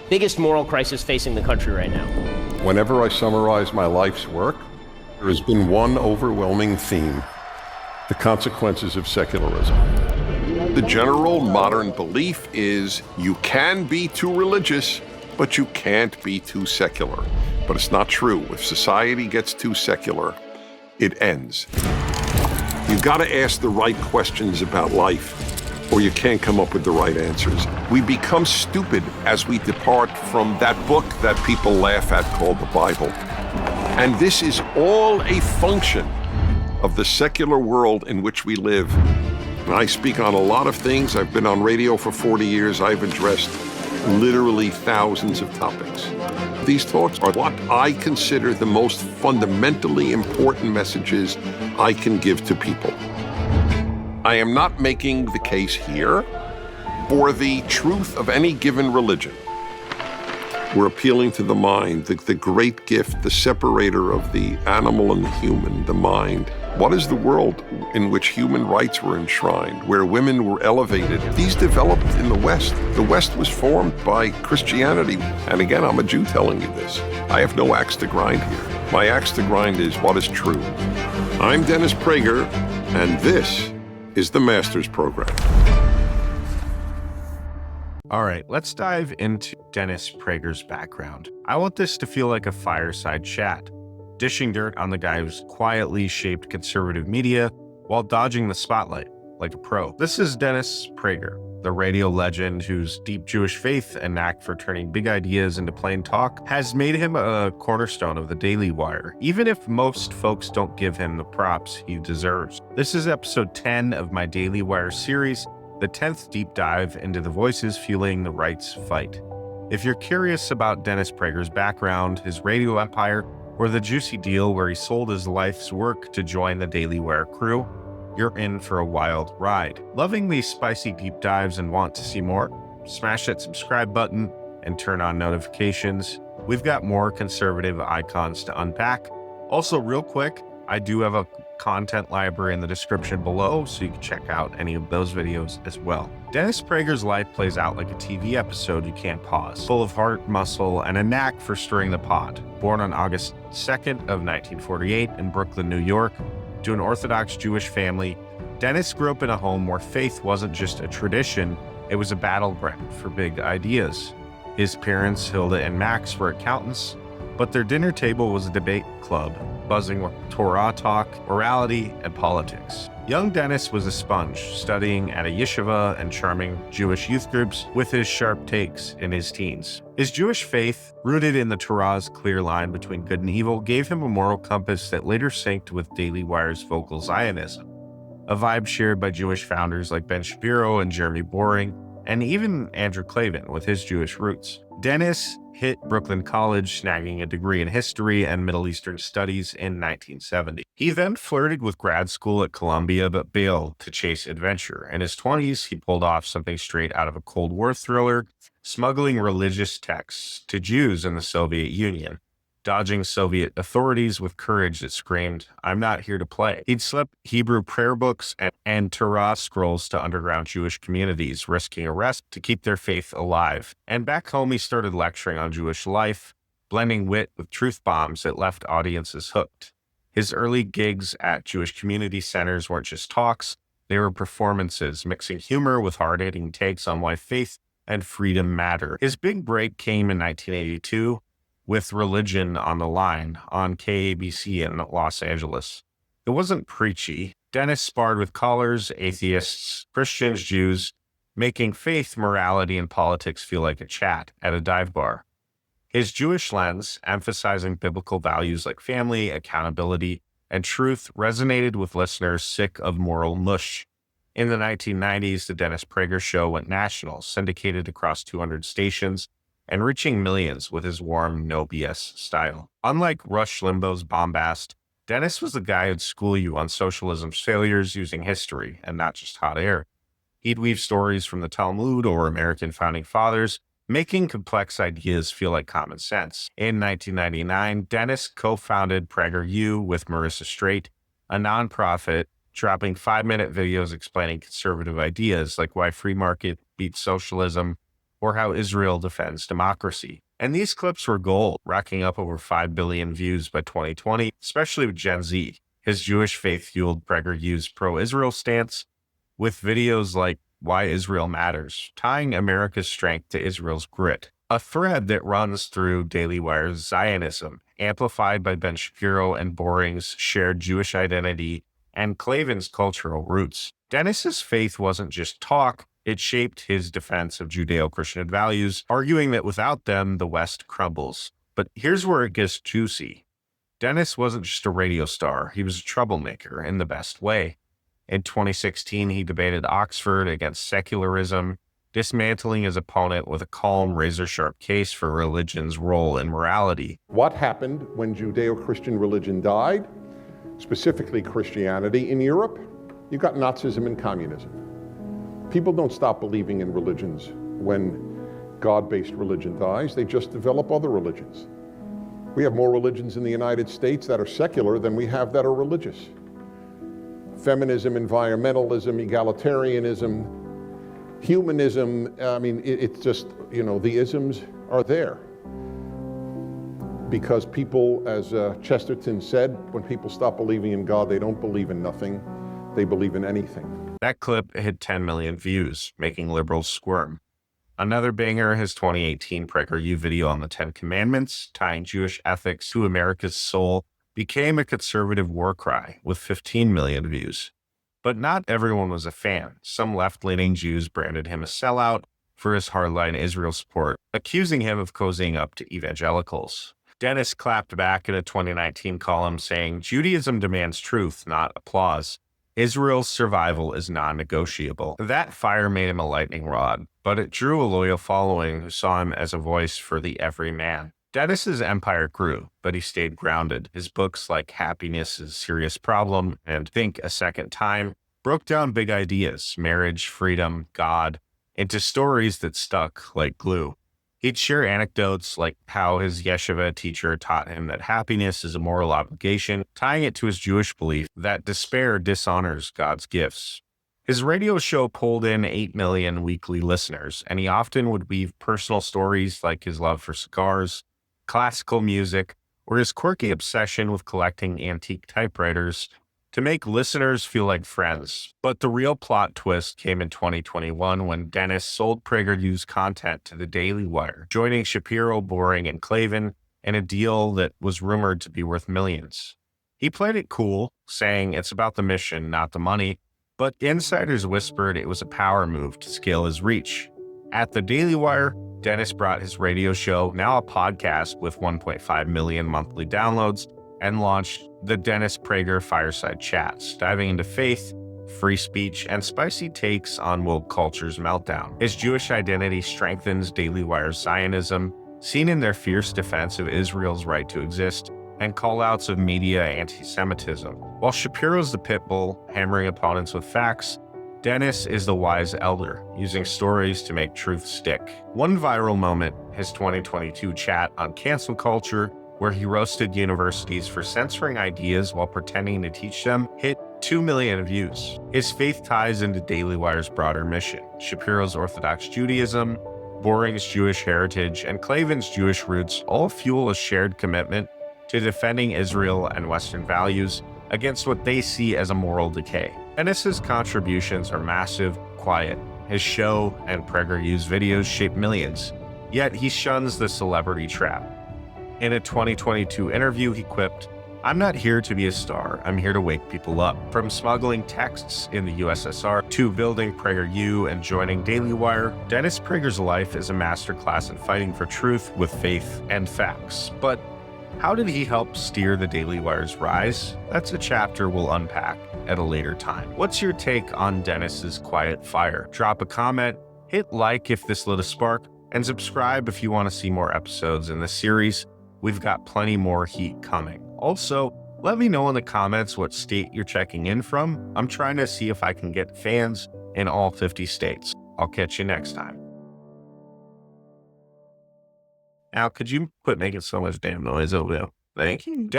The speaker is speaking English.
biggest moral crisis facing the country right now? Whenever I summarize my life's work, there has been one overwhelming theme: the consequences of secularism. The general modern belief is you can be too religious, but you can't be too secular. But it's not true. If society gets too secular, it ends. You've got to ask the right questions about life, or you can't come up with the right answers. We become stupid as we depart from that book that people laugh at called the Bible. And this is all a function of the secular world in which we live. And I speak on a lot of things. I've been on radio for 40 years. I've addressed literally thousands of topics. These talks are what I consider the most fundamentally important messages I can give to people. I am not making the case here for the truth of any given religion. We're appealing to the mind, the great gift, the separator of the animal and the human, the mind. What is the world in which human rights were enshrined, where women were elevated? These developed in the West. The West was formed by Christianity. And again, I'm a Jew telling you this. I have no axe to grind here. My axe to grind is what is true. I'm Dennis Prager, and this is the Master's Program. All right, let's dive into Dennis Prager's background. I want this to feel like a fireside chat, dishing dirt on the guy who's quietly shaped conservative media while dodging the spotlight like a pro. This is Dennis Prager, the radio legend whose deep Jewish faith and knack for turning big ideas into plain talk has made him a cornerstone of the Daily Wire, even if most folks don't give him the props he deserves. This is episode 10 of my Daily Wire series, the 10th deep dive into the voices fueling the rights fight. If you're curious about Dennis Prager's background, his radio empire, or the juicy deal where he sold his life's work to join the Daily Wire crew, you're in for a wild ride. Loving these spicy deep dives and want to see more? Smash that subscribe button and turn on notifications. We've got more conservative icons to unpack. Also, real quick, I do have a content library in the description below, so you can check out any of those videos as well. Dennis Prager's life plays out like a TV episode you can't pause, full of heart, muscle, and a knack for stirring the pot. Born on August 2nd of 1948 in Brooklyn, New York, to an Orthodox Jewish family, Dennis grew up in a home where faith wasn't just a tradition, it was a battleground for big ideas. His parents, Hilda and Max, were accountants, but their dinner table was a debate club, buzzing with Torah talk, morality, and politics. Young Dennis was a sponge, studying at a yeshiva and charming Jewish youth groups with his sharp takes in his teens. His Jewish faith, rooted in the Torah's clear line between good and evil, gave him a moral compass that later synced with Daily Wire's vocal Zionism, a vibe shared by Jewish founders like Ben Shapiro and Jeremy Boring, and even Andrew Klavan with his Jewish roots. Dennis hit Brooklyn College, snagging a degree in history and Middle Eastern studies in 1970. He then flirted with grad school at Columbia, but bailed to chase adventure. In his 20s, he pulled off something straight out of a Cold War thriller, smuggling religious texts to Jews in the Soviet Union, dodging Soviet authorities with courage that screamed, "I'm not here to play." He'd slip Hebrew prayer books and Torah scrolls to underground Jewish communities, risking arrest to keep their faith alive. And back home, he started lecturing on Jewish life, blending wit with truth bombs that left audiences hooked. His early gigs at Jewish community centers weren't just talks, they were performances, mixing humor with hard-hitting takes on why faith and freedom matter. His big break came in 1982, with Religion on the Line on KABC in Los Angeles. It wasn't preachy. Dennis sparred with callers, atheists, Christians, Jews, making faith, morality, and politics feel like a chat at a dive bar. His Jewish lens, emphasizing biblical values like family, accountability, and truth, resonated with listeners sick of moral mush. In the 1990s, The Dennis Prager Show went national, syndicated across 200 stations, and reaching millions with his warm, no BS style. Unlike Rush Limbaugh's bombast, Dennis was the guy who'd school you on socialism's failures using history and not just hot air. He'd weave stories from the Talmud or American founding fathers, making complex ideas feel like common sense. In 1999, Dennis co-founded PragerU with Marissa Straight, a nonprofit dropping 5-minute videos explaining conservative ideas like why free market beats socialism, or how Israel defends democracy. And these clips were gold, racking up over 5 billion views by 2020, especially with Gen Z. His Jewish faith-fueled PragerU's pro-Israel stance, with videos like Why Israel Matters, tying America's strength to Israel's grit. A thread that runs through Daily Wire's Zionism, amplified by Ben Shapiro and Boring's shared Jewish identity and Klavan's cultural roots. Dennis's faith wasn't just talk, it shaped his defense of Judeo-Christian values, arguing that without them, the West crumbles. But here's where it gets juicy. Dennis wasn't just a radio star, he was a troublemaker in the best way. In 2016, he debated Oxford against secularism, dismantling his opponent with a calm, razor-sharp case for religion's role in morality. What happened when Judeo-Christian religion died, specifically Christianity in Europe? You got Nazism and communism. People don't stop believing in religions when God-based religion dies. They just develop other religions. We have more religions in the United States that are secular than we have that are religious. Feminism, environmentalism, egalitarianism, humanism, it's just, the isms are there. Because people, as Chesterton said, when people stop believing in God, they don't believe in nothing, they believe in anything. That clip hit 10 million views, making liberals squirm. Another banger, his 2018 PragerU video on the 10 Commandments, tying Jewish ethics to America's soul, became a conservative war cry with 15 million views. But not everyone was a fan. Some left-leaning Jews branded him a sellout for his hardline Israel support, accusing him of cozying up to evangelicals. Dennis clapped back in a 2019 column saying, "Judaism demands truth, not applause. Israel's survival is non-negotiable." That fire made him a lightning rod, but it drew a loyal following who saw him as a voice for the everyman. Dennis's empire grew, but he stayed grounded. His books like Happiness is a Serious Problem and Think a Second Time broke down big ideas, marriage, freedom, God, into stories that stuck like glue. He'd share anecdotes like how his yeshiva teacher taught him that happiness is a moral obligation, tying it to his Jewish belief that despair dishonors God's gifts. His radio show pulled in 8 million weekly listeners, and he often would weave personal stories like his love for cigars, classical music, or his quirky obsession with collecting antique typewriters to make listeners feel like friends. But the real plot twist came in 2021 when Dennis sold PragerU's content to the Daily Wire, joining Shapiro, Boring, and Klavan in a deal that was rumored to be worth millions. He played it cool, saying it's about the mission, not the money, but insiders whispered it was a power move to scale his reach. At the Daily Wire, Dennis brought his radio show, now a podcast with 1.5 million monthly downloads, and launched the Dennis Prager Fireside Chats, diving into faith, free speech, and spicy takes on woke culture's meltdown. His Jewish identity strengthens Daily Wire's Zionism, seen in their fierce defense of Israel's right to exist, and call-outs of media anti-Semitism. While Shapiro's the pit bull, hammering opponents with facts, Dennis is the wise elder, using stories to make truth stick. One viral moment, his 2022 chat on cancel culture, where he roasted universities for censoring ideas while pretending to teach them, hit 2 million views. His faith ties into Daily Wire's broader mission: Shapiro's Orthodox Judaism, Boring's Jewish heritage, and Klavan's Jewish roots all fuel a shared commitment to defending Israel and Western values against what they see as a moral decay. Dennis's contributions are massive, quiet. His show and PragerU's videos shape millions, yet he shuns the celebrity trap. In a 2022 interview, he quipped, "I'm not here to be a star, I'm here to wake people up." From smuggling texts in the USSR to building PragerU and joining Daily Wire, Dennis Prager's life is a masterclass in fighting for truth with faith and facts. But how did he help steer the Daily Wire's rise? That's a chapter we'll unpack at a later time. What's your take on Dennis's quiet fire? Drop a comment, hit like if this lit a spark, and subscribe if you want to see more episodes in this series. We've got plenty more heat coming. Also, let me know in the comments what state you're checking in from. I'm trying to see if I can get fans in all 50 states. I'll catch you next time. Al, could you quit making so much damn noise over there? Thank you.